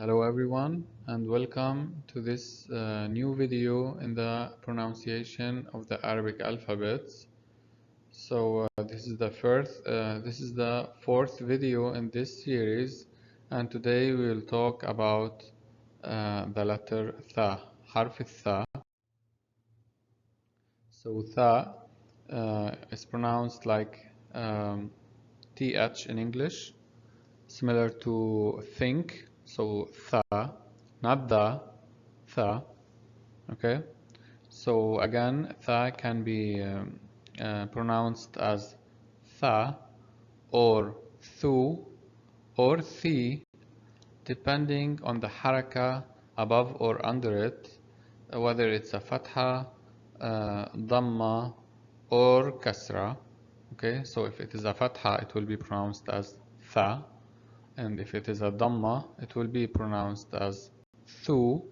Hello everyone and welcome to this new video in the pronunciation of the Arabic alphabets. This is the fourth video in this series, and today we will talk about the letter Tha, حرف الثاء. So Tha is pronounced like TH in English, similar to think. So Tha, not the, Tha. Okay. So again, Tha can be pronounced as Tha or Thu or Thi, depending on the haraka above or under it, whether it's a Fatha, Dhamma, or Kasra. Okay, so if it is a Fatha, it will be pronounced as Tha, and if it is a Dhamma, it will be pronounced as Thu,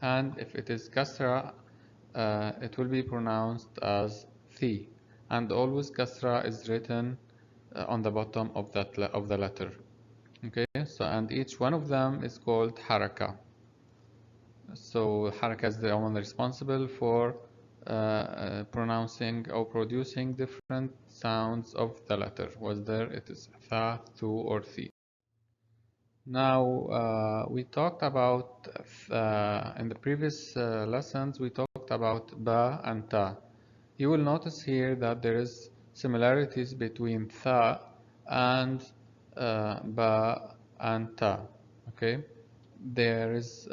and if it is Kasra, it will be pronounced as Thi, and always Kasra is written on the bottom of the letter. Okay, so and each one of them is called Haraka. So Haraka is the one responsible for pronouncing or producing different sounds of the letter, whether it is Tha, Thu, or Thi. Now, we talked about, in the previous lessons, we talked about Ba and Ta. You will notice here that there is similarities between Tha and Ba and Ta. Okay, these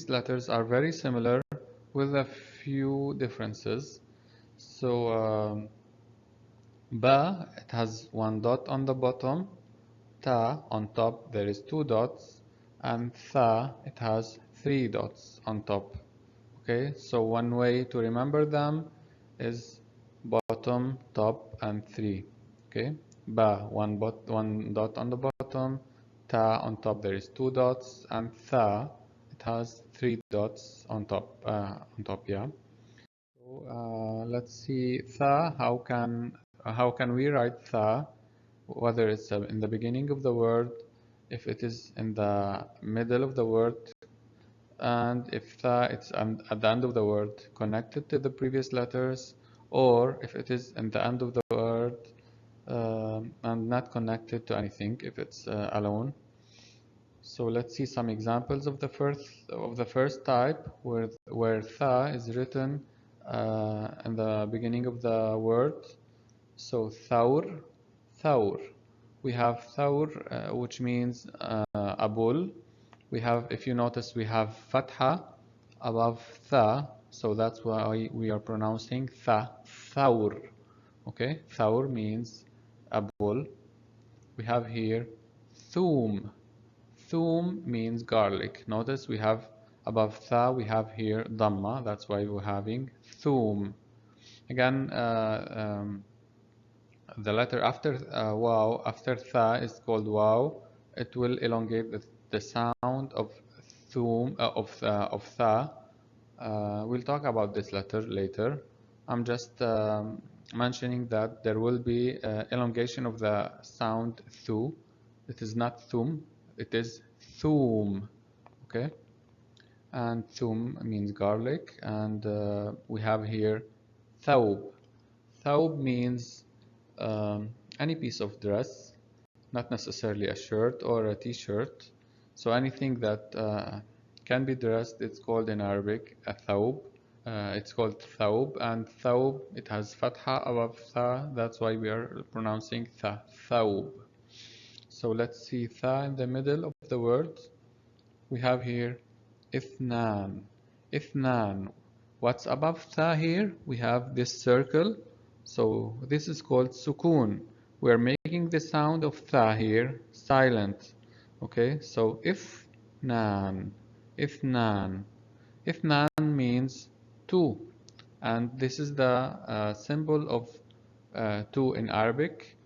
letters are very similar with a few differences. So Ba, it has one dot on the bottom. Ta, on top there is two dots, and Tha, it has three dots on top. Okay, so one way to remember them is bottom, top, and three. Okay, Ba, one dot on the bottom. Ta, on top there is two dots, and Tha, it has three dots on top. Yeah. So let's see Tha. How can we write Tha? Whether it's in the beginning of the word, if it is in the middle of the word, and if it's at the end of the word connected to the previous letters, or if it is in the end of the word and not connected to anything, if it's alone. So let's see some examples of the first type, where Tha is written in the beginning of the word. So Thawr, Thawr. We have Thawr, which means a bull. If you notice, we have Fatha above Tha, so that's why we are pronouncing Tha, Thawr. Okay, Thawr means a bull. We have here Thum. Thum means garlic. Notice we have above Tha, we have here Dhamma, that's why we're having Thum. Again, the letter after Waw, after Tha, is called Waw. It will elongate the sound of Thum, of Tha. We'll talk about this letter later. I'm just mentioning that there will be elongation of the sound Thu. It is not Thum, it is Thum. Okay, and Thum means garlic, and we have here Thawb. Thawb means any piece of dress, not necessarily a shirt or a t-shirt. So anything that can be dressed, it's called in Arabic a thawb. It's called thawb, and thawb, it has fatha above tha, that's why we are pronouncing tha, thawb. So let's see tha in the middle of the word. We have here ithnan, ithnan. What's above tha here? We have this circle. So this is called sukun. We are making the sound of tha here silent. Okay, so ithnan, ithnan. Ithnan means two, and this is the symbol of two in Arabic.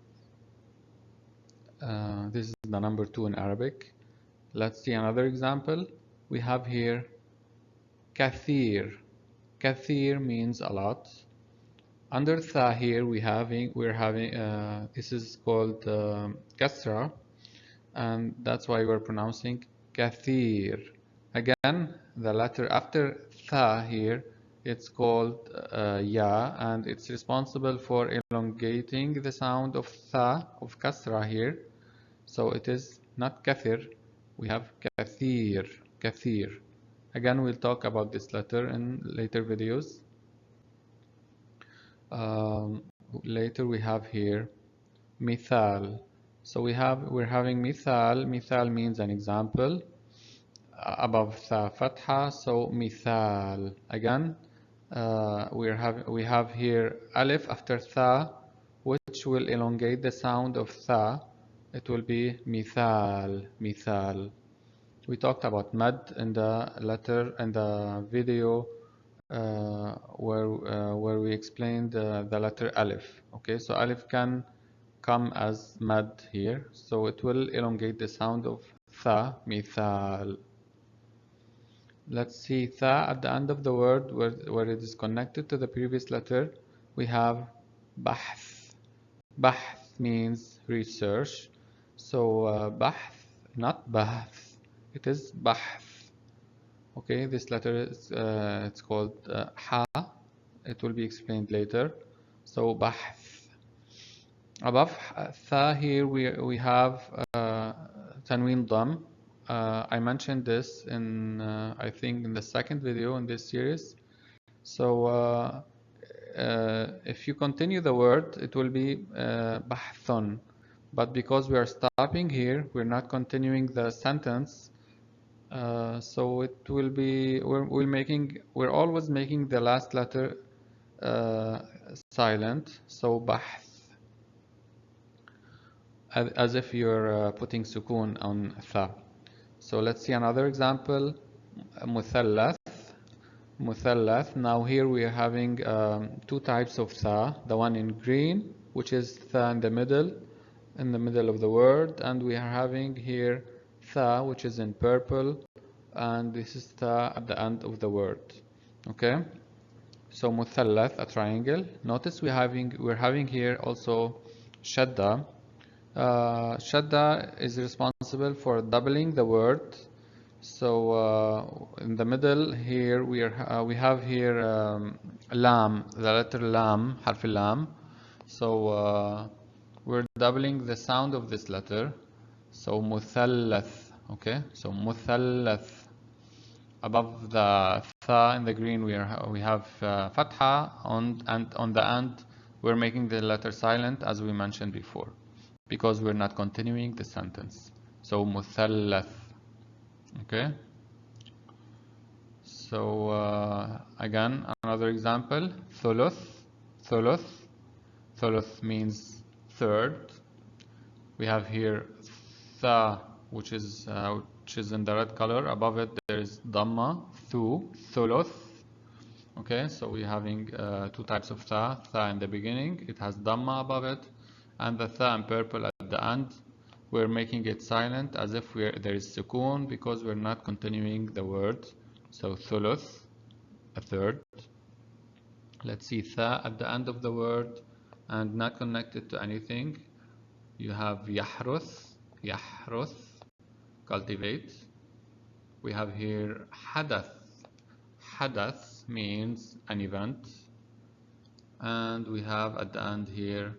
This is the number two in Arabic. Let's see another example. We have here kathir. Kathir means a lot. Under tha here we're having this is called kasra, and that's why we're pronouncing كثير. Again, the letter after tha here, it's called ya, and it's responsible for elongating the sound of tha, of kasra here. So it is not kathir, we have kathir, kathir. Again, we'll talk about this letter in later videos. Later we have here mithal. So we're having mithal. Mithal means an example. Above tha fatha, so mithal. Again, we have here alif after tha, which will elongate the sound of tha. It will be mithal, mithal. We talked about mad in the letter in the video where we explained the letter alif. Okay, so alif can come as mad here, so it will elongate the sound of tha, mithal. Let's see tha at the end of the word where it is connected to the previous letter. We have bahth. Bahth means research. So bahth, not bahth. It is bahth. Okay, this letter is it's called ha. It will be explained later. So bahth. Above tha here we have tanween dam. I mentioned this in I think in the second video in this series. So if you continue the word, it will be bahthun. But because we are stopping here, we're not continuing the sentence. So it will be we're always making the last letter silent. So bahth, as if you're putting sukun on tha. So let's see another example. Muthallath. Muthallath. Now here we are having two types of tha. The one in green, which is tha in the middle of the word, and we are having here tha, which is in purple, and this is tha at the end of the word. Okay. So muthallath, a triangle. Notice we're having here also shadda. Shadda is responsible for doubling the word. So in the middle here we have here lam, the letter lam, harf lam. So we're doubling the sound of this letter. So muthallath. Okay, so muthallath. Above the tha in the green we have fatha and on the end we're making the letter silent as we mentioned before, because we're not continuing the sentence. So muthallath. Okay. So again, another example, thuluth. Thuluth. Thuluth means third. We have here tha, which is in the red color. Above it there is dhamma, thu, thuluth. Okay, so we're having two types of tha. Tha in the beginning, it has dhamma above it, and the tha in purple at the end. We're making it silent as if there is sukoon, because we're not continuing the word. So thuluth, a third. Let's see tha at the end of the word and not connected to anything. You have yahruth, yahruth, cultivate. We have here hadath. Hadath means an event. And we have at the end here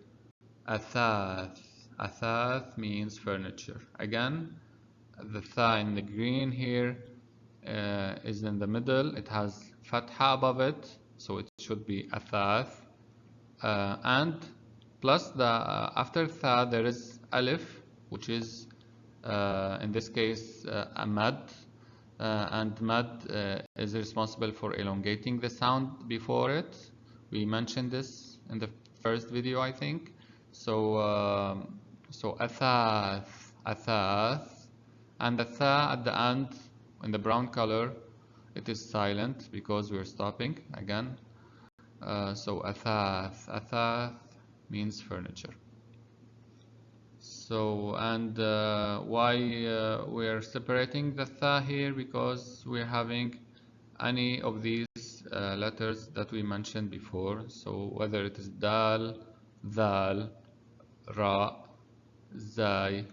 athath. Athath means furniture. Again, the tha in the green here is in the middle. It has fatha above it, so it should be athath. And plus the after tha there is alif, which is in this case a mad, and mad is responsible for elongating the sound before it. We mentioned this in the first video, I think. So so athath, athath, and the tha at the end in the brown color, it is silent because we're stopping again. So athath, athath means furniture. So and why we're separating the tha here? Because we're having any of these letters that we mentioned before. So whether it is dal, dhal, ra, zai,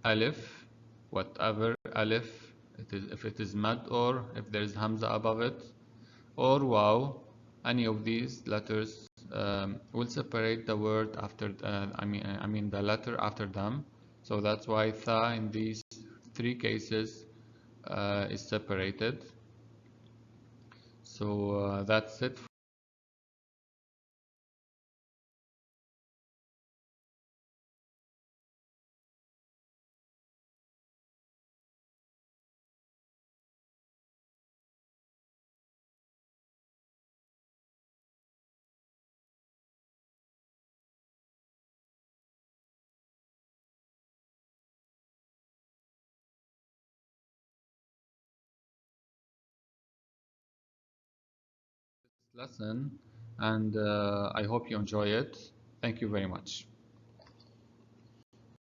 alif, whatever alif if it is mad, or if there is hamza above it, or waw. Any of these letters will separate the word after. I mean the letter after them. So that's why tha in these three cases is separated. So that's it for this lesson, and I hope you enjoy it. Thank you very much.